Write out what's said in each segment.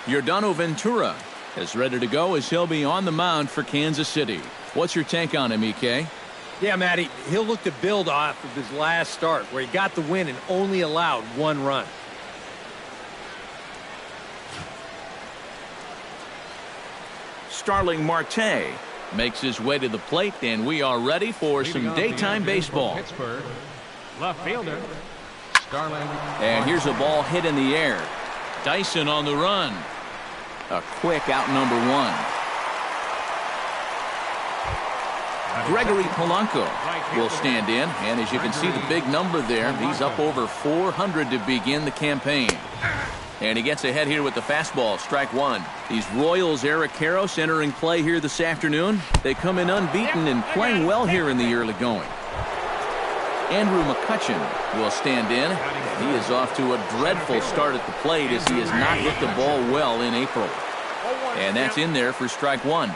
Yordano Ventura is ready to go as he'll be on the mound for Kansas City. What's your take on him, EK? Yeah, Matty, he'll look to build off of his last start where he got the win and only allowed 1 run. Starling Marte makes his way to the plate, and we are ready for some daytime baseball. Pittsburgh, left fielder, Starling. And here's a ball hit in the air. Dyson on the run. A quick out number 1. Gregory Polanco will stand in, and as you can see the big number there, he's up over 400 to begin the campaign. And he gets ahead here with the fastball, strike 1. These Royals, Eric Karros entering play here this afternoon. They come in unbeaten and playing well here in the early going. Andrew McCutchen will stand in. He is off to a dreadful start at the plate as he has not hit the ball well in April. And that's in there for strike 1.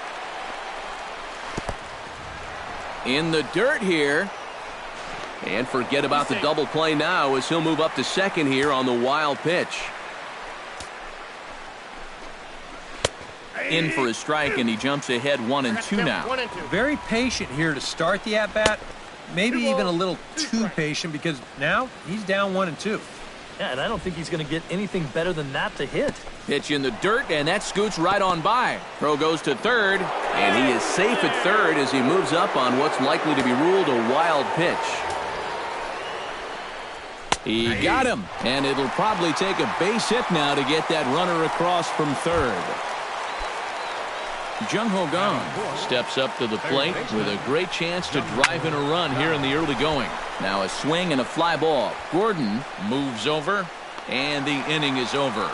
In the dirt here. And forget about the double play now as he'll move up to second here on the wild pitch. In for a strike, and he jumps ahead 1-2 now. Very patient here to start the at-bat. Maybe even a little too patient because now he's down 1-2. Yeah, and I don't think he's going to get anything better than that to hit. Pitch in the dirt, and that scoots right on by. Throw goes to third, and he is safe at third as he moves up on what's likely to be ruled a wild pitch. He got him, and it'll probably take a base hit now to get that runner across from third. Jung Ho Kang steps up to the plate with a great chance to drive in a run here in the early going. Now a swing and a fly ball. Gordon moves over, and the inning is over.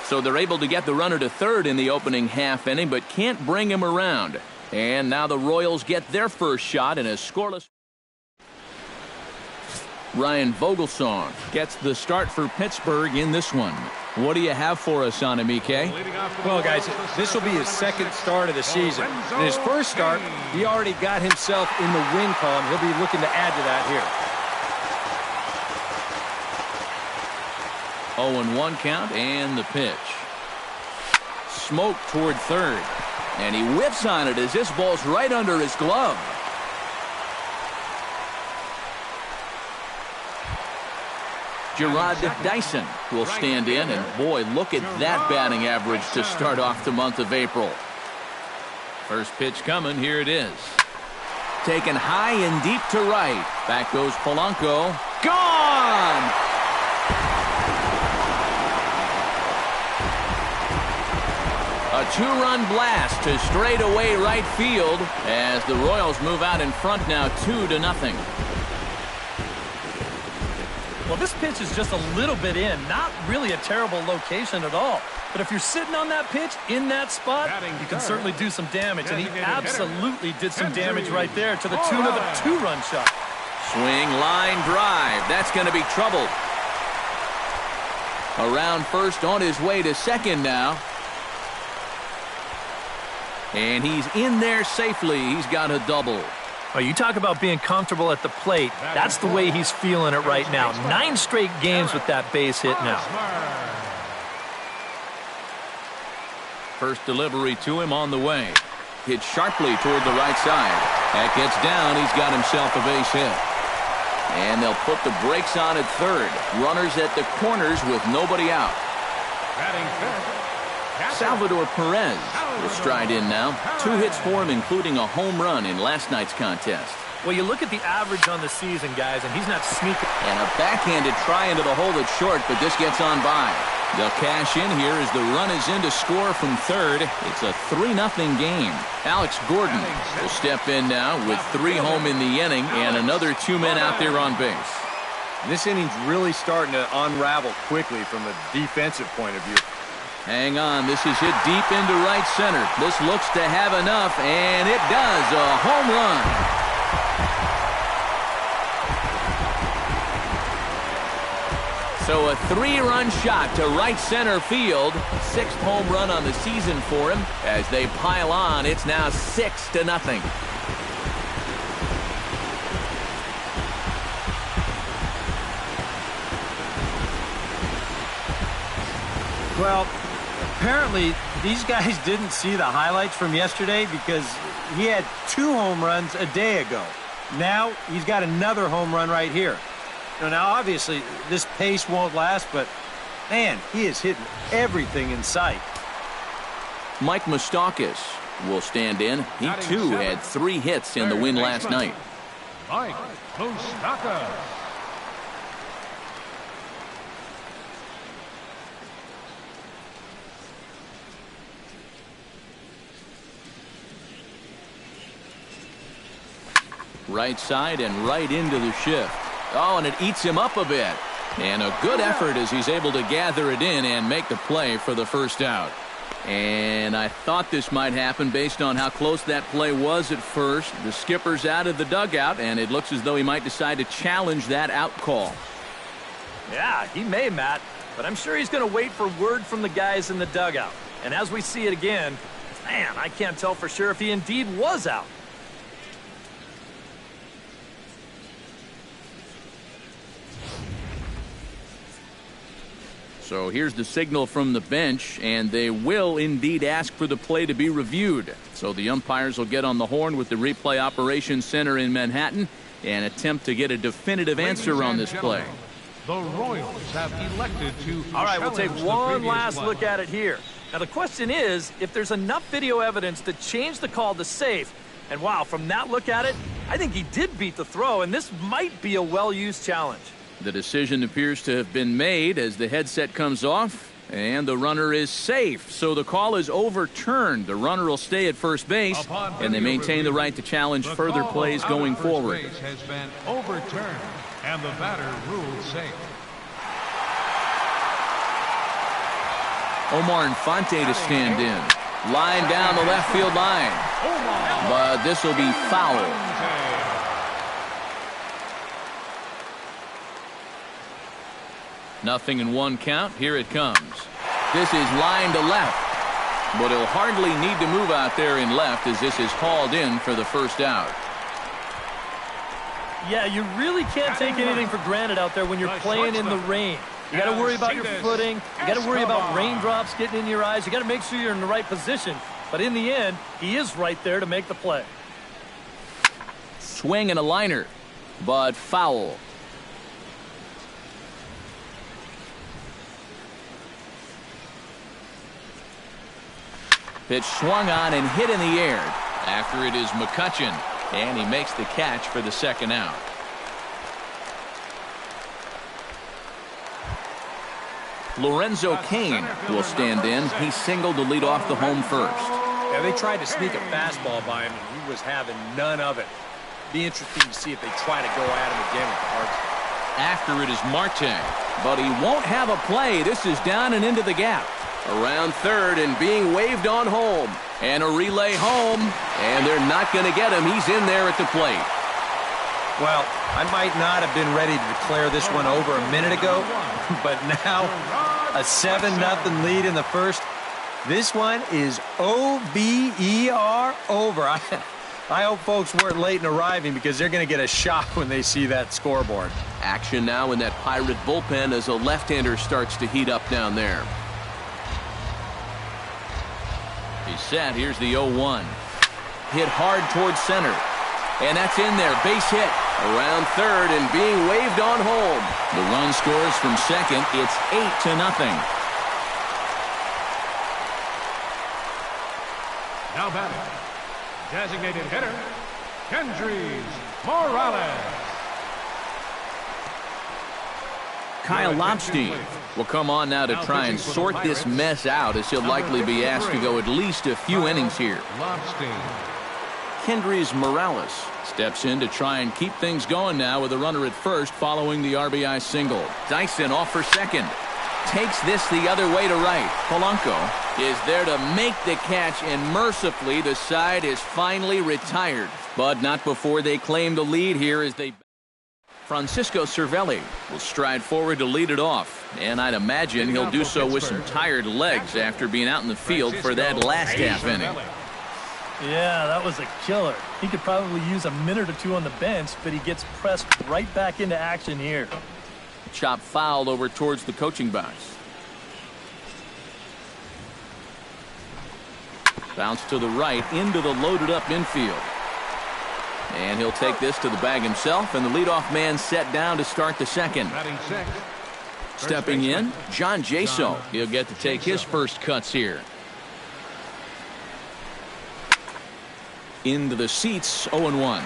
So they're able to get the runner to third in the opening half inning, but can't bring him around. And now the Royals get their first shot in a scoreless. Ryan Vogelsong gets the start for Pittsburgh in this one. What do you have for us on him, EK? Well, guys, this will be his second start of the season. In his first start, he already got himself in the win column. He'll be looking to add to that here. 0-1 count and the pitch. Smoke toward third. And he whiffs on it as this ball's right under his glove. Gerard Dyson will stand in, and boy, look at that batting average to start off the month of April. First pitch coming, here it is. Taken high and deep to right. Back goes Polanco. Gone! A 2-run blast to straightaway right field as the Royals move out in front now 2-0. Well, this pitch is just a little bit in. Not really a terrible location at all. But if you're sitting on that pitch in that spot, you can certainly do some damage. And he absolutely did some damage right there to the tune of a 2-run shot. Swing, line, drive. That's going to be trouble. Around first, on his way to second now. And he's in there safely. He's got a double. Well, you talk about being comfortable at the plate. That's the way he's feeling it right now. 9 straight games with that base hit now. First delivery to him on the way. Hit sharply toward the right side. That gets down. He's got himself a base hit. And they'll put the brakes on at third. Runners at the corners with nobody out. Salvador Perez will stride in now. 2 hits for him, including a home run in last night's contest. Well, you look at the average on the season, guys, and he's not sneaking. And a backhanded try into the hole that's short, but this gets on by. They'll cash in here as the run is in to score from third. It's a 3-0 game. Alex Gordon will step in now with 3 home in the inning and another 2 men out there on base. This inning's really starting to unravel quickly from a defensive point of view. Hang on, this is hit deep into right center. This looks to have enough, and it does. A home run. So a 3-run shot to right center field. 6th home run on the season for him. As they pile on, it's now 6-0. Well, Apparently, these guys didn't see the highlights from yesterday because he had 2 home runs a day ago. Now, he's got another home run right here. Now, obviously, this pace won't last, but, man, he is hitting everything in sight. Mike Moustakas will stand in. He, too, had 3 hits in the win last night. Mike Moustakas. Right side and right into the shift. Oh, and it eats him up a bit. And a good effort as he's able to gather it in and make the play for the first out. And I thought this might happen based on how close that play was at first. The skipper's out of the dugout, and it looks as though he might decide to challenge that out call. Yeah, he may, Matt, but I'm sure he's going to wait for word from the guys in the dugout. And as we see it again, man, I can't tell for sure if he indeed was out. So here's the signal from the bench, and they will indeed ask for the play to be reviewed. So the umpires will get on the horn with the replay operations center in Manhattan and attempt to get a definitive answer on this play. The Royals have elected to. All right, we'll take one last look at it here. Now, the question is, if there's enough video evidence to change the call to safe, and wow, from that look at it, I think he did beat the throw, and this might be a well-used challenge. The decision appears to have been made as the headset comes off, and the runner is safe. So the call is overturned. The runner will stay at first base, and they maintain the right to challenge further plays going forward. Base has been overturned, and the batter ruled safe. Omar Infante to stand in. Line down the left field line. But this will be foul. Nothing in 1 count. Here it comes. This is line to left. But he'll hardly need to move out there in left as this is hauled in for the first out. Yeah, you really can't take anything for granted out there when you're playing in the rain. You got to worry about your footing. You got to worry about raindrops getting in your eyes. You got to make sure you're in the right position. But in the end, he is right there to make the play. Swing and a liner, but foul. Pitch swung on and hit in the air. After it is McCutchen, and he makes the catch for the second out. Lorenzo Cain will stand in. He singled to lead off the home first. Yeah, they tried to sneak a fastball by him, and he was having none of it. Be interesting to see if they try to go at him again with the hard stuff. After it is Marte, but he won't have a play. This is down and into the gap. Around third and being waved on home. And a relay home. And they're not going to get him. He's in there at the plate. Well, I might not have been ready to declare this one over a minute ago, but now a 7-0 lead in the first. This one is O-V-E-R, over. I hope folks weren't late in arriving because they're going to get a shock when they see that scoreboard. Action now in that Pirate bullpen as a left-hander starts to heat up down there. He's set. Here's the 0-1. Hit hard towards center. And that's in there. Base hit. Around third and being waved on home. The run scores from second. It's 8-0. Now batting, designated hitter, Kendrys Morales. Kyle Lobstein will come on now to try and sort this mess out as he'll likely be asked to go at least a few innings here. Kendrys Morales steps in to try and keep things going now with a runner at first following the RBI single. Dyson off for second. Takes this the other way to right. Polanco is there to make the catch, and mercifully the side is finally retired. But not before they claim the lead here as they... Francisco Cervelli will stride forward to lead it off, and I'd imagine he'll do so with some tired legs after being out in the field for that last half inning. Yeah, that was a killer. He could probably use a minute or two on the bench, but he gets pressed right back into action here. Chop fouled over towards the coaching box. Bounce to the right into the loaded up infield. And he'll take this to the bag himself, and the leadoff man set down to start the second. Stepping in, John Jaso. He'll get to take his first cuts here. Into the seats, 0-1.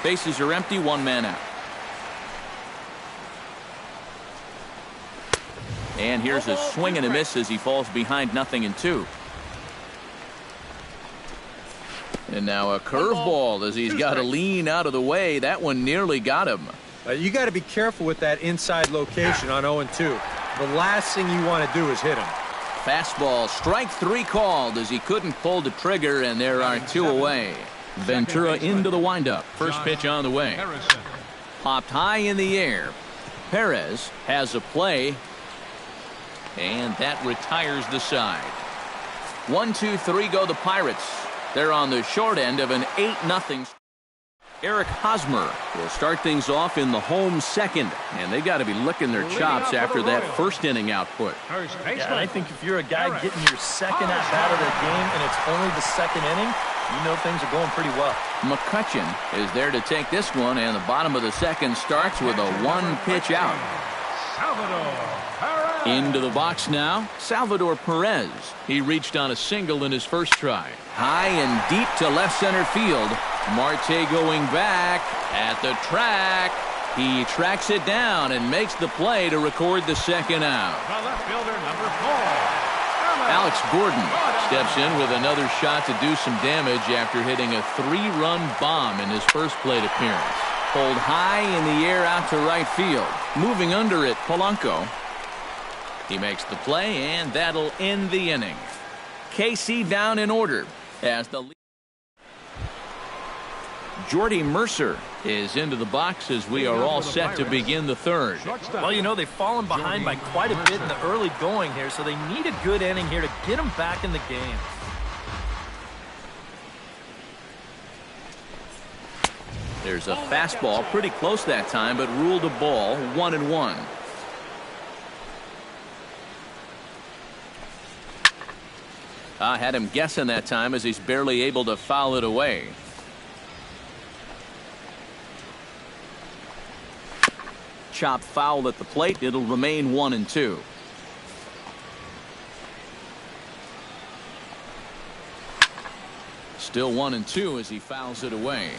Bases are empty, one man out. And here's a swing and a miss as he falls behind 0-2. And now a curveball as he's got to lean out of the way. That one nearly got him. You got to be careful with that inside location on 0-2. The last thing you want to do is hit him. Fastball, strike 3 called as he couldn't pull the trigger, and there are 2 away. Ventura into the windup. First pitch on the way. Popped high in the air. Perez has a play, and that retires the side. 1-2-3 go the Pirates. They're on the short end of an 8-0. Eric Hosmer will start things off in the home second, and they got to be licking their chops after that first inning output. Yeah, and I think if you're a guy getting your second at bat of the game and it's only the second inning, you know things are going pretty well. McCutchen is there to take this one, and the bottom of the second starts with a 1-pitch out. Into the box now, Salvador Perez. He reached on a single in his first try. High and deep to left center field. Marte going back at the track. He tracks it down and makes the play to record the second out. The left fielder, number 4. Alex Gordon steps in with another shot to do some damage after hitting a 3-run bomb in his first plate appearance. Pulled high in the air out to right field. Moving under it, Polanco. He makes the play, and that'll end the inning. KC down in order as the lead. Jordy Mercer is into the box as we are all set to begin the third. Well, you know, they've fallen behind by quite a bit in the early going here, so they need a good inning here to get them back in the game. There's a fastball pretty close that time, but ruled a ball, 1-1. I had him guessing that time as he's barely able to foul it away. Chop foul at the plate. It'll remain 1-2. Still 1-2 as he fouls it away.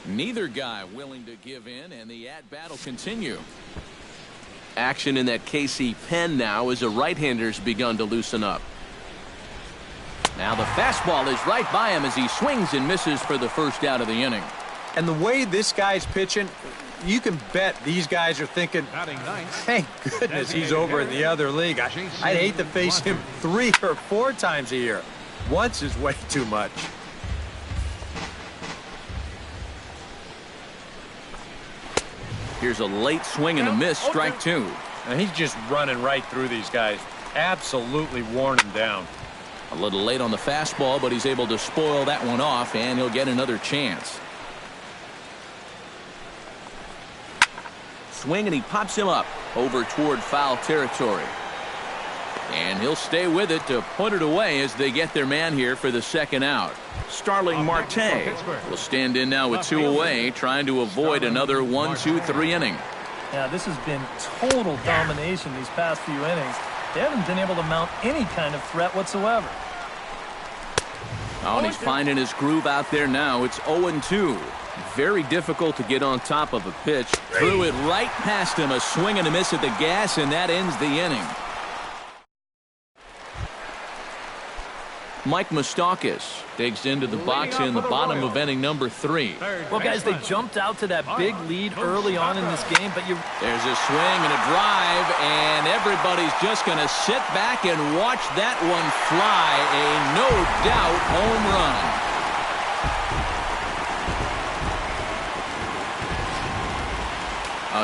Neither guy willing to give in, and the at-bat will continue. Action in that KC pen now as a right-hander's begun to loosen up. Now the fastball is right by him as he swings and misses for the first out of the inning. And the way this guy's pitching, you can bet these guys are thinking, thank goodness he's over in the other league. I'd hate to face him 3 or 4 times a year. Once is way too much. Here's a late swing and a miss, strike 2. And he's just running right through these guys. Absolutely worn them down. A little late on the fastball, but he's able to spoil that one off, and he'll get another chance. Swing, and he pops him up over toward foul territory. And he'll stay with it to put it away as they get their man here for the second out. Starling Marte will stand in now with 2 away, trying to avoid another 1-2-3 inning. Yeah, this has been total domination these past few innings. They haven't been able to mount any kind of threat whatsoever. Oh, and he's finding his groove out there now. It's 0-2. Very difficult to get on top of a pitch. Threw it right past him. A swing and a miss at the gas, and that ends the inning. Mike Moustakas digs into the box in the bottom of inning number 3. Well, guys, they jumped out to that big lead early on in this game, but there's a swing and a drive, and everybody's just going to sit back and watch that one fly. A no-doubt home run.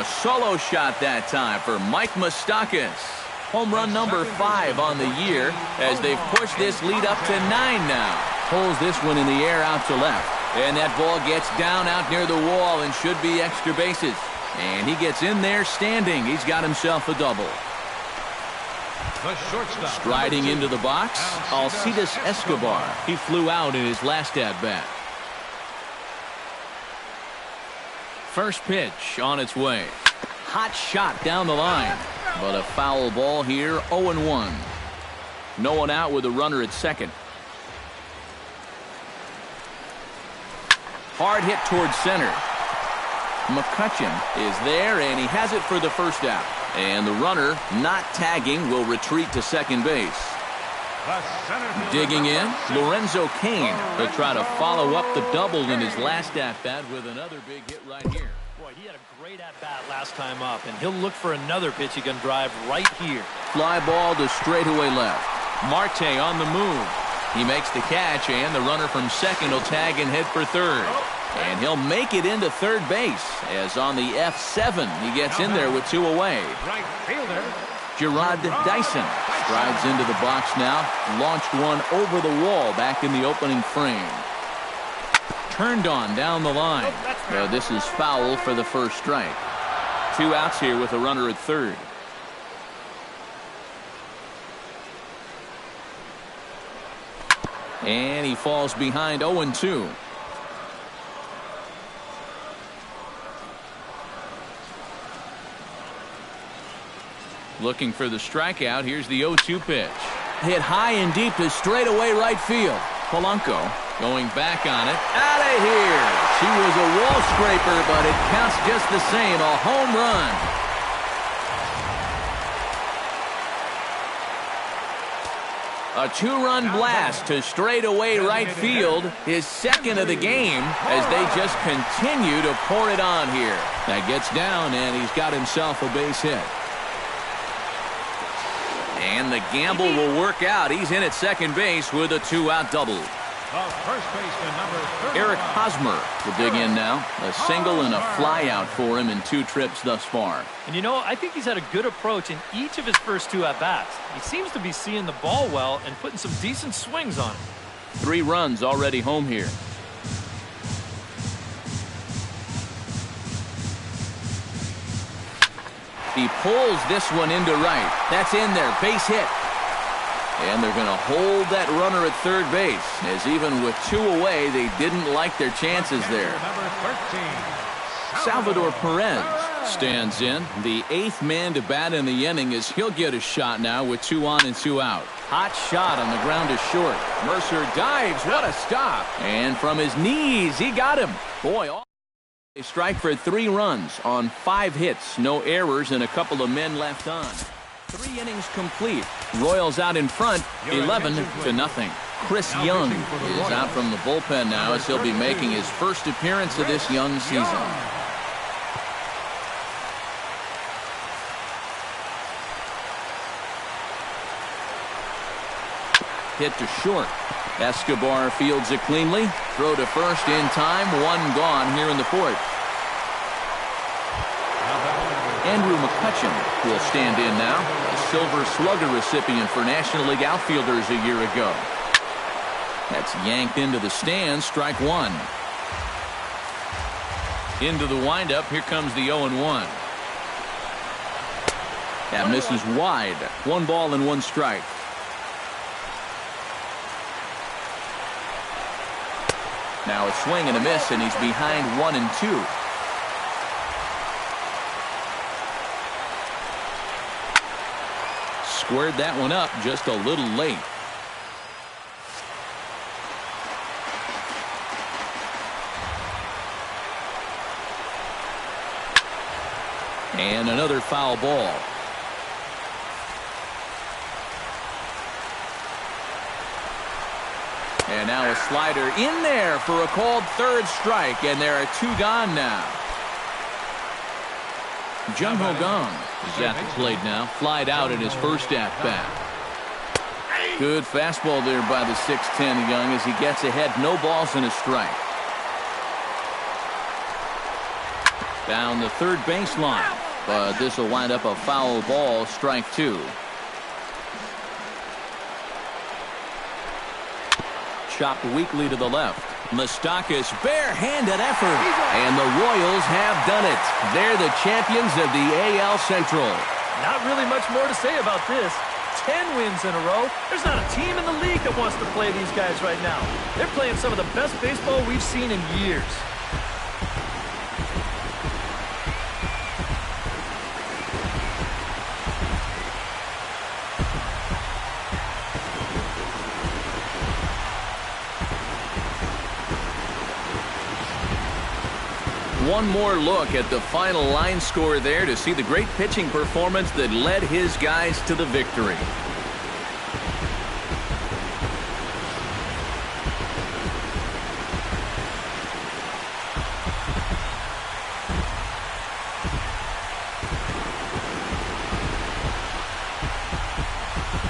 A solo shot that time for Mike Moustakas. Home run number 5 on the year as they've pushed this lead up to 9 now. Pulls this one in the air out to left. And that ball gets down out near the wall and should be extra bases. And he gets in there standing. He's got himself a double. The shortstop. Striding into the box, Alcides Escobar. He flew out in his last at-bat. First pitch on its way. Hot shot down the line. But a foul ball here, 0-1. No one out with a runner at second. Hard hit towards center. McCutchen is there, and he has it for the first out. And the runner, not tagging, will retreat to second base. Digging in, Lorenzo Cain will try to follow up the double in his last at-bat with another big hit right here. Boy, he had a great at-bat last time up, and he'll look for another pitch he can drive right here. Fly ball to straightaway left. Marte on the move. He makes the catch, and the runner from second will tag and head for third. And he'll make it into third base, as on the F7, he gets in there with two away. Right fielder. Gerard Dyson strides into the box now, launched one over the wall back in the opening frame. Turned on down the line. This is foul for the first strike. Two outs here with a runner at third. And he falls behind 0-2. Looking for the strikeout. Here's the 0-2 pitch. Hit high and deep to straightaway right field. Polanco going back on it. Out of here. She was a wall scraper, but it counts just the same. A home run. A two-run blast to straightaway right field. His second of the game as they just continue to pour it on here. That gets down, and he's got himself a base hit. And the gamble will work out. He's in at second base with a two-out double. First baseman, number 30. Eric Hosmer will dig in now. A single and a fly out for him in two trips thus far. And you know, I think he's had a good approach in each of his first two at-bats. He seems to be seeing the ball well and putting some decent swings on it. 3 runs already home here. He pulls this one into right. That's in there. Base hit. And they're going to hold that runner at third base, as even with two away, they didn't like their chances there. Number 13. Salvador Perez stands in. The 8th man to bat in the inning as he'll get a shot now with 2 on and 2 out. Hot shot on the ground is short. Mercer dives. What a stop. And from his knees, he got him. Boy, they strike for 3 runs on 5 hits. No errors and a couple of men left on. 3 innings complete. Royals out in front, 11-0. Chris Young is out from the bullpen now as he'll be making his first appearance of this young season. Hit to short. Escobar fields it cleanly. Throw to first in time. 1 gone here in the 4th. Andrew McCutchen will stand in now, a Silver Slugger recipient for National League outfielders a year ago. That's yanked into the stands, strike 1. Into the windup, here comes the 0-1. That misses wide. 1 ball and 1 strike. Now a swing and a miss, and he's behind 1-2. Squared that one up just a little late. And another foul ball. And now a slider in there for a called 3rd strike, and there are 2 gone now. Jung Ho Gong is at the plate now. Flied out in his first at-bat. Good fastball there by the 6'10" Young as he gets ahead. No balls and a strike. Down the third baseline. But this will wind up a foul ball, strike 2. chopped weakly to the left. Moustakas bare-handed effort. And the Royals have done it. They're the champions of the AL Central. Not really much more to say about this. 10 wins in a row. There's not a team in the league that wants to play these guys right now. They're playing some of the best baseball we've seen in years. One more look at the final line score there to see the great pitching performance that led his guys to the victory.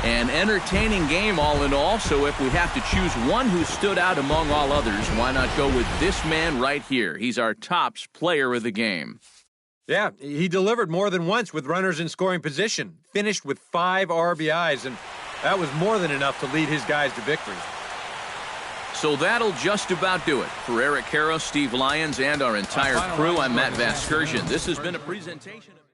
An entertaining game all in all, so if we have to choose one who stood out among all others, why not go with this man right here? He's our tops player of the game. Yeah, he delivered more than once with runners in scoring position, finished with 5 RBIs, and that was more than enough to lead his guys to victory. So that'll just about do it. For Eric Karros, Steve Lyons, and our entire crew, I'm Matt Vasgersian. This has been a presentation of